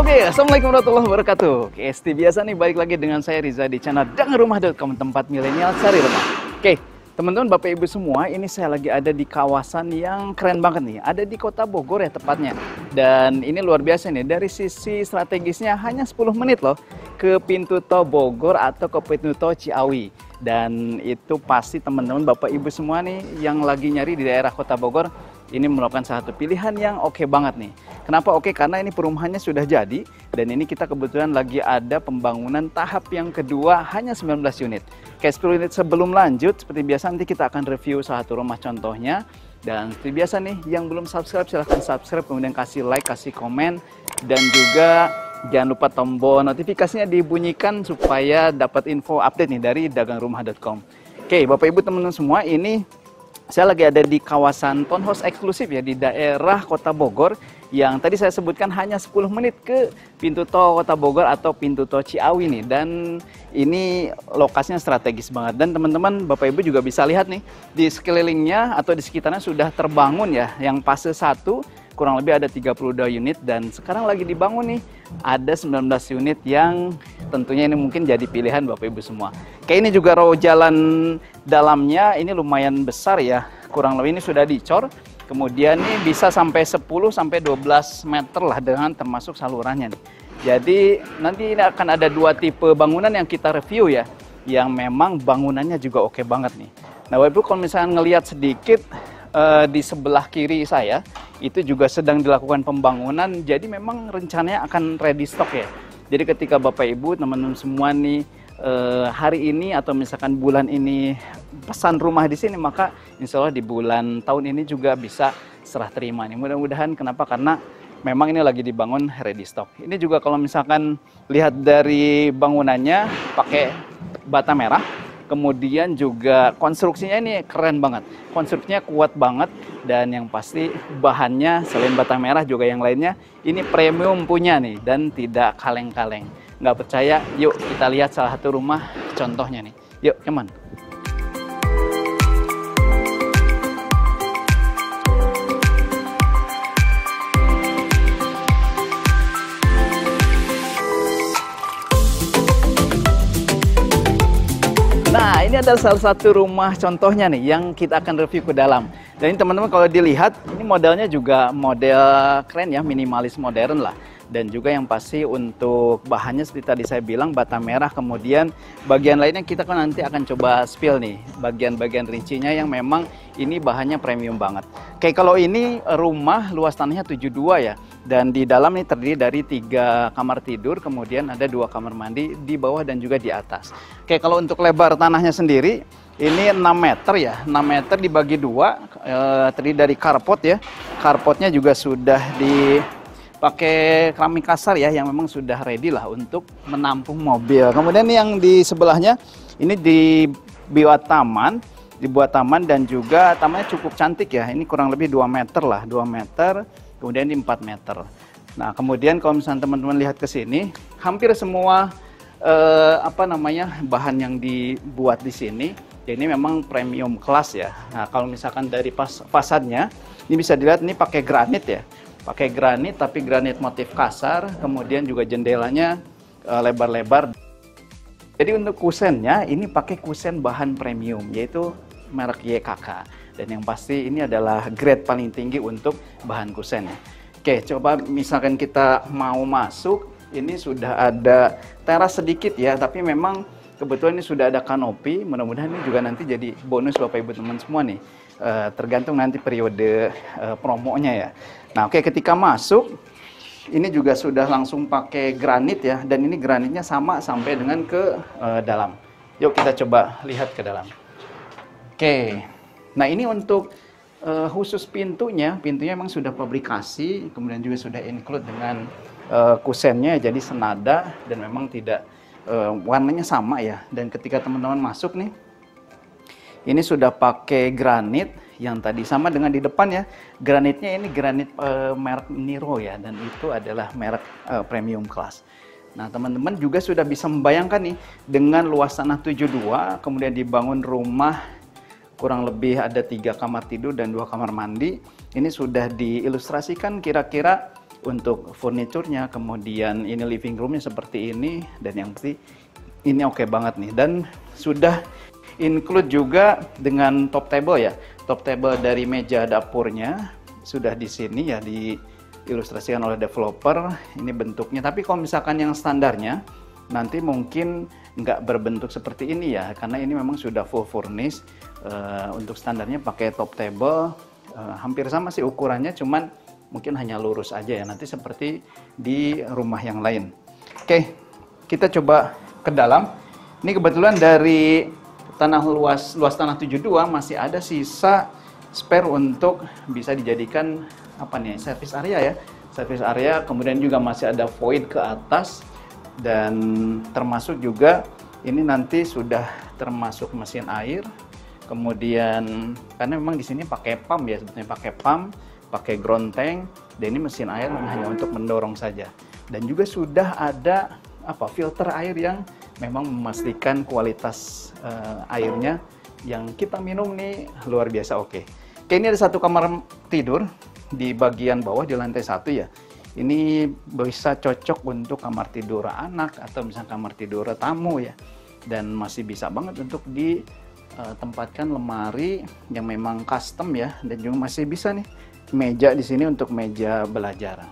Oke, assalamualaikum warahmatullahi wabarakatuh. Oke, seperti biasa nih, balik lagi dengan saya Riza di channel Dengerrumah.com, tempat milenial cari rumah. Oke, teman-teman, bapak ibu semua, ini saya lagi ada di kawasan yang keren banget nih. Ada di kota Bogor ya tepatnya. Dan ini luar biasa nih, dari sisi strategisnya hanya 10 menit loh ke pintu tol Bogor atau ke pintu tol Ciawi. Dan itu pasti teman-teman bapak ibu semua nih yang lagi nyari di daerah kota Bogor, ini merupakan satu pilihan yang oke banget nih. Kenapa oke? Karena ini perumahannya sudah jadi dan ini kita kebetulan lagi ada pembangunan tahap yang kedua hanya 19 unit. Oke, 10 unit sebelum lanjut, seperti biasa nanti kita akan review salah satu rumah contohnya. Dan seperti biasa nih, yang belum subscribe silahkan subscribe, kemudian kasih like, kasih komen, dan juga jangan lupa tombol notifikasinya dibunyikan supaya dapat info update nih dari dagangrumah.com. Oke, bapak ibu teman-teman semua, ini saya lagi ada di kawasan townhouse eksklusif ya di daerah kota Bogor yang tadi saya sebutkan hanya 10 menit ke pintu tol kota Bogor atau pintu tol Ciawi nih. Dan ini lokasinya strategis banget. Dan teman-teman bapak ibu juga bisa lihat nih di sekelilingnya atau di sekitarnya sudah terbangun ya. Yang fase 1 kurang lebih ada 32 unit dan sekarang lagi dibangun nih ada 19 unit yang tentunya ini mungkin jadi pilihan bapak ibu semua. Kayak ini juga row jalan dalamnya ini lumayan besar ya, kurang lebih ini sudah dicor. Kemudian ini bisa sampai 10 sampai 12 meter lah dengan termasuk salurannya nih. Jadi nanti ini akan ada dua tipe bangunan yang kita review ya, yang memang bangunannya juga oke banget nih. Nah bapak ibu kalau misalnya ngelihat sedikit di sebelah kiri saya itu juga sedang dilakukan pembangunan, jadi memang rencananya akan ready stock ya. Jadi ketika bapak ibu teman-teman semua nih hari ini atau misalkan bulan ini pesan rumah di sini, maka insya Allah di bulan tahun ini juga bisa serah terima nih. Mudah-mudahan, kenapa? Karena memang ini lagi dibangun ready stock. Ini juga kalau misalkan lihat dari bangunannya pakai bata merah. Kemudian juga konstruksinya ini keren banget, konstruksinya kuat banget, dan yang pasti bahannya selain bata merah juga yang lainnya ini premium punya nih dan tidak kaleng-kaleng. Nggak percaya? Yuk kita lihat salah satu rumah contohnya nih. Yuk, come on. Nah, ini adalah salah satu rumah contohnya nih yang kita akan review ke dalam. Dan ini teman-teman kalau dilihat, ini modelnya juga model keren ya, minimalis modern lah. Dan juga yang pasti untuk bahannya seperti tadi saya bilang bata merah, kemudian bagian lainnya kita kan nanti akan coba spill nih, bagian-bagian rincinya yang memang ini bahannya premium banget. Oke, kalau ini rumah luas tanahnya 72 ya. Dan di dalam ini terdiri dari 3 kamar tidur, kemudian ada 2 kamar mandi di bawah dan juga di atas. Oke, kalau untuk lebar tanahnya sendiri, ini 6 meter ya, 6 meter dibagi 2, terdiri dari carport ya. Carportnya juga sudah dipakai keramik kasar ya, yang memang sudah ready lah untuk menampung mobil. Kemudian yang di sebelahnya, ini dibuat taman dan juga tamannya cukup cantik ya. Ini kurang lebih 2 meter lah, 2 meter. Kemudian di 4 meter. Nah, kemudian kalau misalnya teman-teman lihat ke sini, hampir semua bahan yang dibuat di sini, ya ini memang premium kelas ya. Nah, kalau misalkan dari fasadnya, ini bisa dilihat ini pakai granit ya. Pakai granit, tapi granit motif kasar, kemudian juga jendelanya lebar-lebar. Jadi untuk kusennya, ini pakai kusen bahan premium, yaitu merek YKK. Dan yang pasti ini adalah grade paling tinggi untuk bahan kusen. Oke, coba misalkan kita mau masuk, ini sudah ada teras sedikit ya, tapi memang kebetulan ini sudah ada kanopi. Mudah-mudahan ini juga nanti jadi bonus bapak ibu teman semua nih, tergantung nanti periode promonya ya. Nah oke, ketika masuk ini juga sudah langsung pakai granit ya, dan ini granitnya sama sampai dengan ke dalam. Yuk kita coba lihat ke dalam. Oke. Nah ini untuk khusus pintunya memang sudah pabrikasi, kemudian juga sudah include dengan kusennya, jadi senada dan memang tidak warnanya sama ya. Dan ketika teman-teman masuk nih, ini sudah pakai granit yang tadi sama dengan di depan ya. Granitnya ini granit merek Niro ya, dan itu adalah merek premium class. Nah teman-teman juga sudah bisa membayangkan nih dengan luas tanah 72, kemudian dibangun rumah kurang lebih ada 3 kamar tidur dan 2 kamar mandi. Ini sudah diilustrasikan kira-kira untuk furniturnya, kemudian ini living roomnya seperti ini, dan yang pasti ini oke banget nih. Dan sudah include juga dengan top table ya, top table dari meja dapurnya sudah di sini ya, diilustrasikan oleh developer. Ini bentuknya, tapi kalau misalkan yang standarnya nanti mungkin nggak berbentuk seperti ini ya, karena ini memang sudah full furnish. Untuk standarnya pakai top table, hampir sama sih ukurannya, cuman mungkin hanya lurus aja ya, nanti seperti di rumah yang lain. Oke, kita coba ke dalam. Ini kebetulan dari tanah luas tanah 72 masih ada sisa spare untuk bisa dijadikan apa nih, service area ya, service area. Kemudian juga masih ada void ke atas, dan termasuk juga ini nanti sudah termasuk mesin air. Kemudian karena memang di sini pakai pump ya, sebetulnya pakai pump, pakai ground tank, dan ini mesin air hanya untuk mendorong saja. Dan juga sudah ada filter air yang memang memastikan kualitas airnya yang kita minum nih luar biasa oke. Oke, ini ada satu kamar tidur di bagian bawah di lantai 1 ya. Ini bisa cocok untuk kamar tidur anak atau misalnya kamar tidur tamu ya. Dan masih bisa banget untuk ditempatkan lemari yang memang custom ya, dan juga masih bisa nih meja di sini untuk meja belajar.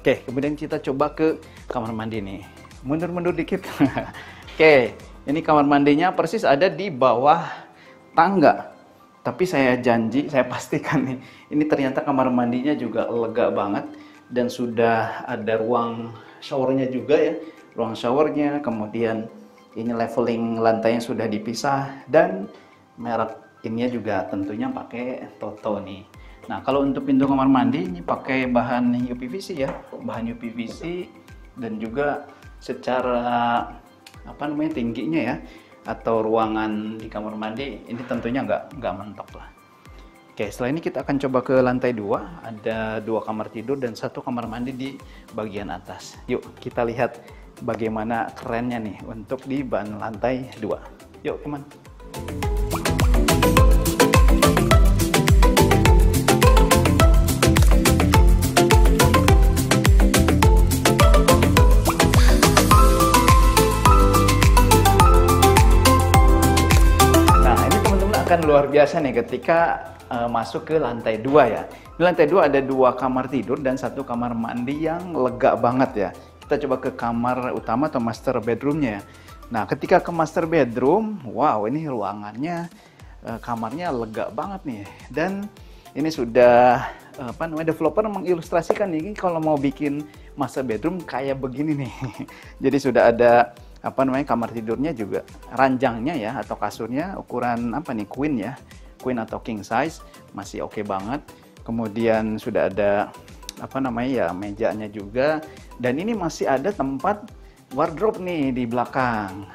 Oke, kemudian kita coba ke kamar mandi nih. Mundur-mundur dikit. Oke, ini kamar mandinya persis ada di bawah tangga. Tapi saya janji, saya pastikan nih, ini ternyata kamar mandinya juga lega banget, dan sudah ada ruang showernya juga ya, ruang showernya. Kemudian ini leveling lantainya sudah dipisah, dan merek ininya juga tentunya pakai Toto nih. Nah, kalau untuk pintu kamar mandi ini pakai bahan UPVC ya, bahan UPVC, dan juga secara tingginya ya, atau ruangan di kamar mandi ini tentunya nggak mentok lah. Oke, setelah ini kita akan coba ke lantai 2, ada 2 kamar tidur dan 1 kamar mandi di bagian atas. Yuk kita lihat bagaimana kerennya nih untuk di lantai 2. Yuk teman. Kan luar biasa nih ketika masuk ke lantai 2 ya. Di lantai 2 ada 2 kamar tidur dan 1 kamar mandi yang lega banget ya. Kita coba ke kamar utama atau master bedroomnya ya. Nah, ketika ke master bedroom, wow, ini ruangannya, kamarnya lega banget nih. Dan ini sudah developer mengilustrasikan nih, kalau mau bikin master bedroom kayak begini nih. Jadi sudah ada kamar tidurnya juga, ranjangnya ya atau kasurnya ukuran queen ya, queen atau king size, masih oke banget. Kemudian sudah ada mejanya juga, dan ini masih ada tempat wardrobe nih di belakang.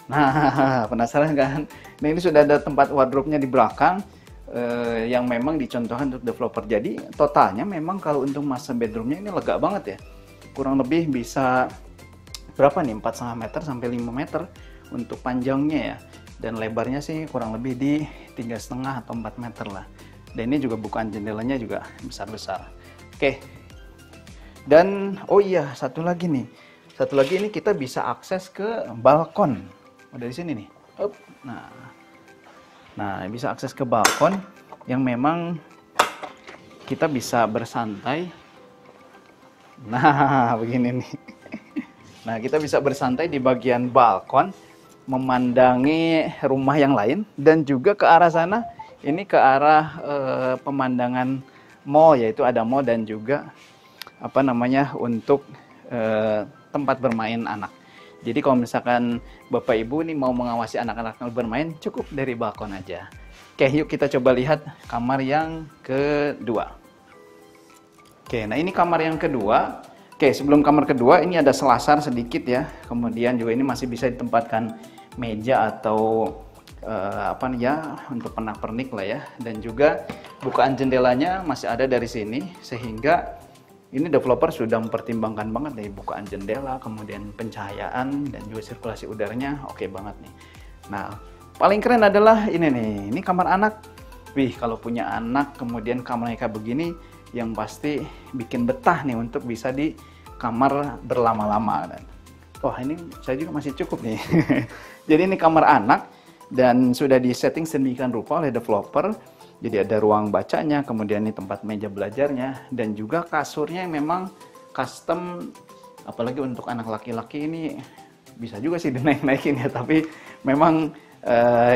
Nah, penasaran kan? Nah, ini sudah ada tempat wardrobe-nya di belakang yang memang dicontohkan untuk developer. Jadi totalnya memang kalau untuk master bedroom-nya ini lega banget ya, kurang lebih bisa berapa nih, 4,5 meter sampai 5 meter untuk panjangnya ya, dan lebarnya sih kurang lebih di 3,5 atau 4 meter lah. Dan ini juga bukaan jendelanya juga besar-besar. Oke, dan oh iya, satu lagi ini kita bisa akses ke balkon. Dari sini nih. Nah, bisa akses ke balkon yang memang kita bisa bersantai. Nah, begini nih. Nah, kita bisa bersantai di bagian balkon, memandangi rumah yang lain, dan juga ke arah sana, ini ke arah pemandangan mall, yaitu ada mall dan juga untuk tempat bermain anak. Jadi kalau misalkan Bapak Ibu ini mau mengawasi anak-anak bermain, cukup dari balkon aja. Oke, yuk kita coba lihat kamar yang kedua. Oke, nah ini kamar yang kedua. Oke, sebelum kamar kedua ini ada selasar sedikit ya. Kemudian juga ini masih bisa ditempatkan meja atau untuk pernak-pernik lah ya. Dan juga bukaan jendelanya masih ada dari sini, sehingga ini developer sudah mempertimbangkan banget nih bukaan jendela, kemudian pencahayaan, dan juga sirkulasi udaranya oke banget nih. Nah, paling keren adalah ini nih, ini kamar anak. Wih, kalau punya anak kemudian kamarnya kayak begini, yang pasti bikin betah nih untuk bisa di kamar berlama-lama. Dan wah, ini saya juga masih cukup nih. Jadi ini kamar anak dan sudah disetting sedemikian rupa oleh developer. Jadi ada ruang bacanya, kemudian ini tempat meja belajarnya, dan juga kasurnya yang memang custom. Apalagi untuk anak laki-laki ini bisa juga sih dinaik-naikin ya, tapi memang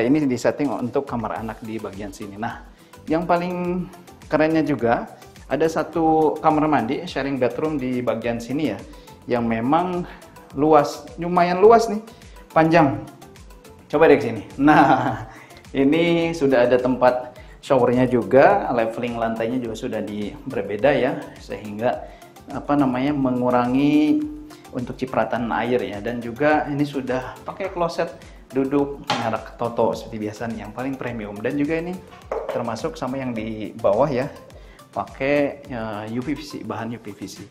ini disetting untuk kamar anak di bagian sini. Nah, yang paling kerennya juga ada satu kamar mandi sharing bedroom di bagian sini ya, yang memang luas, lumayan luas nih, panjang. Coba deh ke sini. Nah, ini sudah ada tempat showernya juga, leveling lantainya juga sudah berbeda ya, sehingga mengurangi untuk cipratan air ya. Dan juga ini sudah pakai kloset duduk merek Toto seperti biasa nih, yang paling premium. Dan juga ini termasuk sama yang di bawah ya, pakai UPVC, bahan UPVC.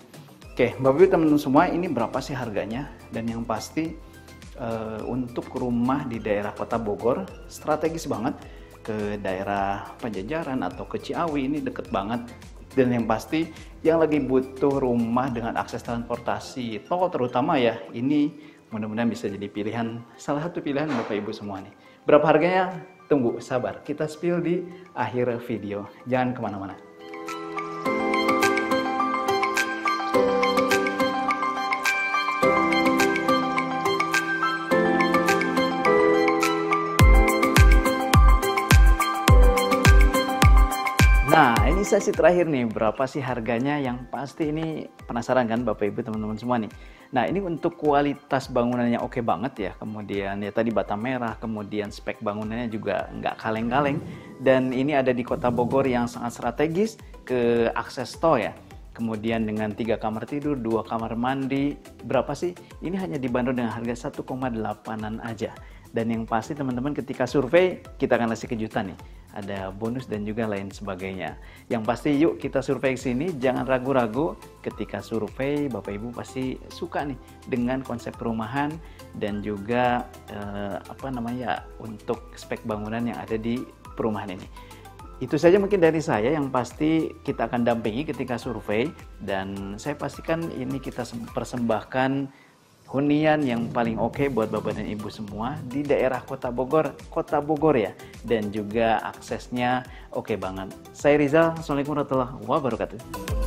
Oke, Bapak Ibu teman-teman semua, ini berapa sih harganya? Dan yang pasti untuk rumah di daerah Kota Bogor strategis banget, ke daerah Pajajaran atau ke Ciawi ini deket banget. Dan yang pasti yang lagi butuh rumah dengan akses transportasi tol terutama ya, ini mudah-mudahan bisa jadi pilihan, salah satu pilihan Bapak Ibu semua nih. Berapa harganya? Tunggu, sabar, kita spill di akhir video. Jangan kemana-mana. Nah, ini sesi terakhir nih, berapa sih harganya? Yang pasti ini penasaran kan Bapak Ibu teman-teman semua nih. Nah, ini untuk kualitas bangunannya oke banget ya, kemudian ya tadi bata merah, kemudian spek bangunannya juga nggak kaleng-kaleng, dan ini ada di Kota Bogor yang sangat strategis, ke akses tol ya. Kemudian dengan 3 kamar tidur, 2 kamar mandi, berapa sih? Ini hanya dibanderol dengan harga 1,8an aja. Dan yang pasti teman-teman ketika survei, kita akan kasih kejutan nih. Ada bonus dan juga lain sebagainya. Yang pasti yuk kita survei ke sini, jangan ragu-ragu. Ketika survei, Bapak Ibu pasti suka nih dengan konsep perumahan dan juga untuk spek bangunan yang ada di perumahan ini. Itu saja mungkin dari saya, yang pasti kita akan dampingi ketika survei, dan saya pastikan ini kita persembahkan hunian yang paling oke buat Bapak dan Ibu semua di daerah Kota Bogor ya, dan juga aksesnya oke banget. Saya Rizal, Assalamualaikum warahmatullahi wabarakatuh.